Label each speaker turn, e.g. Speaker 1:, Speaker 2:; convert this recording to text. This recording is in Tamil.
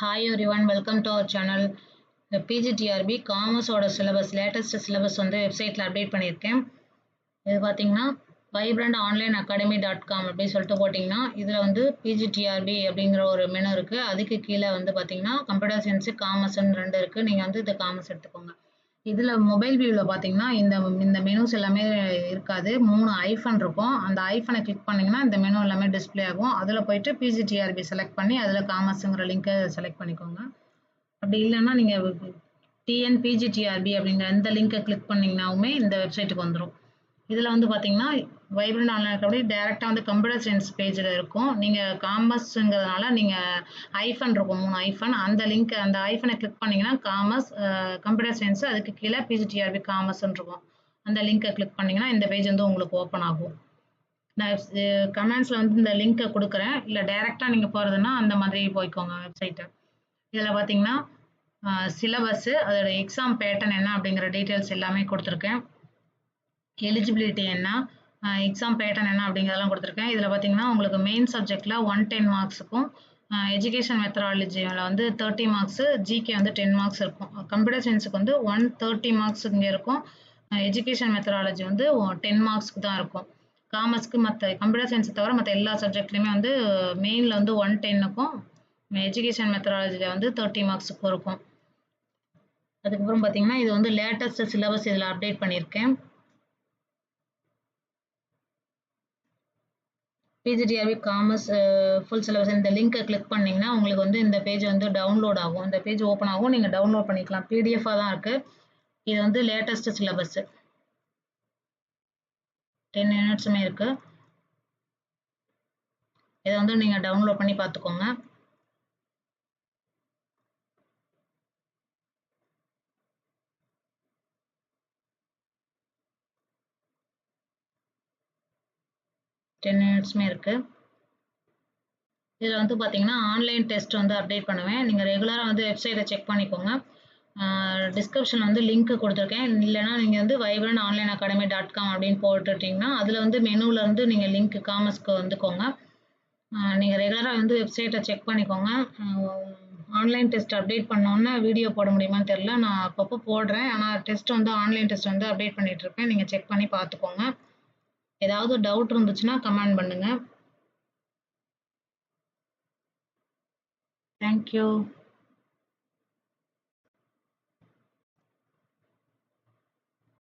Speaker 1: Hi everyone, welcome to our channel. The PGTRB Commerce ஓட syllabus latest syllabus வந்து வெப்சைட்ல அப்டேட் பண்ணியிருக்கேன். இது பார்த்தீங்கன்னா vibrantonlineacademy.com அப்படின்னு சொல்லிட்டு போட்டிங்கன்னா இதில் வந்து PGTRB அப்படிங்கிற ஒரு மெனு இருக்குது. அதுக்கு கீழே வந்து பார்த்தீங்கன்னா கம்ப்யூட்டர் சயின்ஸு காமர்ஸ்ன்னு ரெண்டு இருக்குது. நீங்கள் வந்து இது காமர்ஸ் எடுத்துக்கோங்க. இதில் மொபைல் வியூவில் பார்த்தீங்கன்னா இந்த மெனுஸ் எல்லாமே இருக்காது. 3 ஐஃபன் இருக்கும். அந்த ஐஃபனை கிளிக் பண்ணிங்கன்னா இந்த மெனு எல்லாமே டிஸ்பிளே ஆகும். அதில் போயிட்டு PGTRB செலக்ட் பண்ணி அதில் காமர்ஸுங்கிற லிங்கை செலக்ட் பண்ணிக்கோங்க. அப்படி இல்லைன்னா நீங்கள் TNPGTRB அப்படிங்கிற இந்த லிங்கை கிளிக் பண்ணிங்கனாவுமே இந்த வெப்சைட்டுக்கு வந்துடும். இதில் வந்து பார்த்தீங்கன்னா வைப்ரண்ட் ஆன்லைன் அகாடமி டேரெக்டாக வந்து கம்ப்யூட்டர் சயின்ஸ் பேஜில் இருக்கும். நீங்கள் காமர்ஸுங்கிறதுனால நீங்கள் ஐஃபன் இருக்கும், 3 ஐஃபன். அந்த லிங்க் அந்த ஐஃபனை கிளிக் பண்ணிங்கன்னா காமர்ஸ் கம்ப்யூட்டர் சயின்ஸு, அதுக்கு கீழே PGTRB காமர்ஸ்ன்னு இருக்கும். அந்த லிங்கை கிளிக் பண்ணிங்கன்னா இந்த பேஜ் வந்து உங்களுக்கு ஓப்பன் ஆகும். நான் கமெண்ட்ஸில் வந்து இந்த லிங்க்கை கொடுக்குறேன். இல்லை டேரெக்டாக நீங்கள் போகிறதுனா அந்த மாதிரி போய்க்கோங்க வெப்சைட்டை. இதில் பார்த்தீங்கன்னா சிலபஸ்ஸு, அதோட எக்ஸாம் பேட்டர்ன் என்ன அப்படிங்கிற டீட்டெயில்ஸ் எல்லாமே கொடுத்துருக்கேன். எலிஜிபிலிட்டி என்ன, எக்ஸாம் பேட்டர்ன் என்ன அப்படிங்கிறதெல்லாம் கொடுத்துருக்கேன். இதில் பார்த்தீங்கன்னா உங்களுக்கு மெயின் சப்ஜெக்டில் 110 மார்க்ஸுக்கும் எஜுகேஷன் மெத்தடாலஜியில் வந்து 30 மார்க்ஸு, ஜிகே வந்து 10 மார்க்ஸ் இருக்கும். கம்ப்யூட்டர் சயின்ஸுக்கு வந்து 130 மார்க்ஸ் இங்கே இருக்கும். எஜுகேஷன் மெத்தடாலஜி வந்து 10 மார்க்ஸ்க்கு தான் இருக்கும். காமர்ஸ்க்கு மற்ற கம்ப்யூட்டர் சயின்ஸை தவிர மற்ற எல்லா சப்ஜெக்ட்லையுமே வந்து மெயினில் வந்து 110க்கும் எஜுகேஷன் மெத்தடாலஜியில் வந்து 30 மார்க்ஸுக்கும் இருக்கும். அதுக்கப்புறம் பார்த்தீங்கன்னா இது வந்து லேட்டஸ்ட் சிலபஸ் இதில் அப்டேட் பண்ணியிருக்கேன். PGTRB காமர்ஸ் ஃபுல் சிலபஸ் இந்த லிங்கை கிளிக் பண்ணிங்கன்னா உங்களுக்கு வந்து இந்த பேஜ் வந்து டவுன்லோட் ஆகும். இந்த பேஜ் ஓப்பன் ஆகும், நீங்கள் டவுன்லோட் பண்ணிக்கலாம். பிடிஎஃபாக தான் இருக்குது. இது வந்து லேட்டஸ்ட் சிலபஸ்ஸு, 10 யூனிட்ஸுமே இருக்குது. இதை வந்து நீங்கள் டவுன்லோட் பண்ணி பார்த்துக்கோங்க. டென் யூனிட்ஸுமே இருக்குது. இதில் வந்து பார்த்தீங்கன்னா ஆன்லைன் டெஸ்ட் வந்து அப்டேட் பண்ணுவேன். நீங்கள் ரெகுலராக வந்து வெப்சைட்டை செக் பண்ணிக்கோங்க. டிஸ்கிரிப்ஷன் வந்து லிங்க் கொடுத்துருக்கேன். இல்லைனா நீங்கள் வந்து vibrantonlineacademy.com அப்படின்னு போட்டுட்டிங்கன்னா அதில் வந்து மெனுவிலேருந்து நீங்கள் லிங்க் காமர்ஸ்க்கு வந்துக்கோங்க. நீங்கள் ரெகுலராக வந்து வெப்சைட்டை செக் பண்ணிக்கோங்க. ஆன்லைன் டெஸ்ட் அப்டேட் பண்ணோன்னே வீடியோ போட முடியுமான்னு தெரில. நான் அப்பப்போ போடுறேன். ஆனால் டெஸ்ட் வந்து ஆன்லைன் டெஸ்ட் வந்து அப்டேட் பண்ணிகிட்ருக்கேன். நீங்கள் செக் பண்ணி பார்த்துக்கோங்க. ஏதாவது டவுட் இருந்துச்சுன்னா கமெண்ட் பண்ணுங்கள். Thank you.